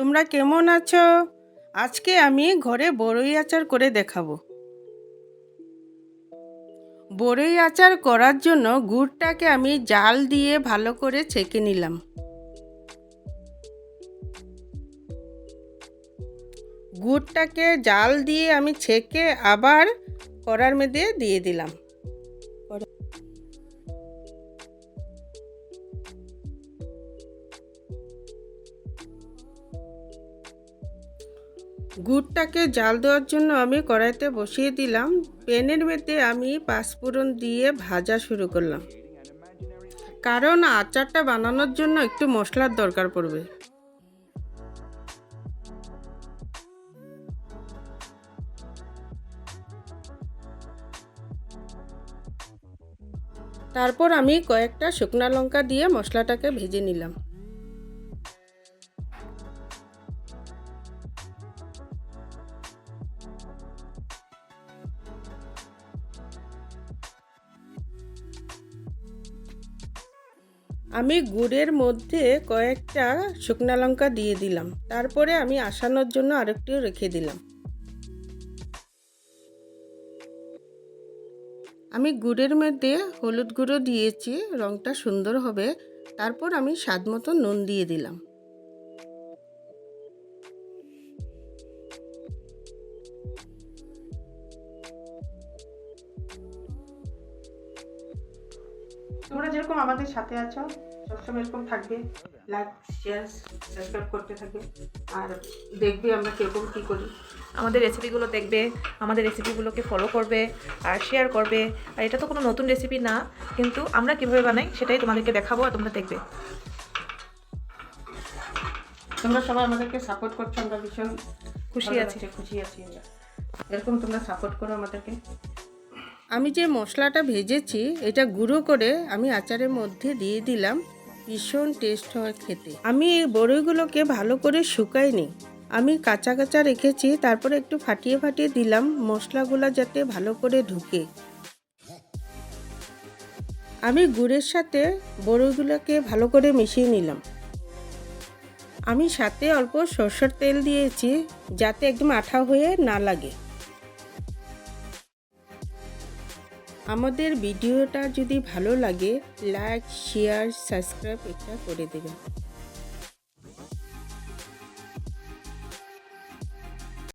তোমরা কেমন আছো? আজকে আমি ঘরে বড়ই আচার করে দেখাবো। বড়ই আচার করার জন্য গুড়টাকে আমি জাল দিয়ে ভালো করে ছেঁকে নিলাম। গুড়টাকে জাল দিয়ে আমি ছেঁকে আবার কড়ার মধ্যে দিয়ে দিলাম। গুড়টাকে জাল দেওয়ার জন্য আমি কড়াইতে বসিয়ে দিলাম। প্যানের মধ্যে আমি পাঁচফোড়ন দিয়ে ভাজা শুরু করলাম, কারণ আচারটা বানানোর জন্য একটু মশলার দরকার পড়বে। তারপর আমি কয়েকটা শুকনো লঙ্কা দিয়ে মশলাটাকে ভেজে নিলাম। আমি গুড়ের মধ্যে কয়েকটা শুকনো লঙ্কা দিয়ে দিলাম। তারপরে আমি আসানোর জন্য আরেকটু রেখে দিলাম। আমি গুড়ের মধ্যে হলুদ গুঁড়ো দিয়েছি, রঙটা সুন্দর হবে। তারপর আমি স্বাদ মতো নুন দিয়ে দিলাম। তোমরা যেরকম আমাদের সাথে আছো সবসময় এরকম থাকবে, লাইক শেয়ার সাবস্ক্রাইব করতে থাকবে আর দেখবে আমরা কীরকম কী করি। আমাদের রেসিপিগুলো দেখবে, আমাদের রেসিপিগুলোকে ফলো করবে আর শেয়ার করবে। আর এটা তো কোনো নতুন রেসিপি না, কিন্তু আমরা কীভাবে বানাই সেটাই তোমাদেরকে দেখাবো আর তোমরা দেখবে। তোমরা সবাই আমাদেরকে সাপোর্ট করছো, আমরা ভীষণ খুশি আছি আমরা। এরকম তোমরা সাপোর্ট করো আমাদেরকে। আমি যে মশলাটা ভেজেছি এটা গুঁড়ো করে আমি আচারের মধ্যে দিয়ে দিলাম। ভীষণ টেস্ট হয় খেতে। আমি এই বড়ইগুলোকে ভালো করে শুকাইনি, আমি কাঁচা কাঁচা রেখেছি। তারপরে একটু ফাটিয়ে ফাটিয়ে দিলাম মশলাগুলো যাতে ভালো করে ঢুকে। আমি গুড়ের সাথে বড়ইগুলোকে ভালো করে মিশিয়ে নিলাম। আমি সাথে অল্প সরষের তেল দিয়েছি যাতে একদম আঠা হয়ে না লাগে। আমাদের ভিডিওটা যদি ভালো লাগে লাইক শেয়ার সাবস্ক্রাইব এটা করে দেবেন।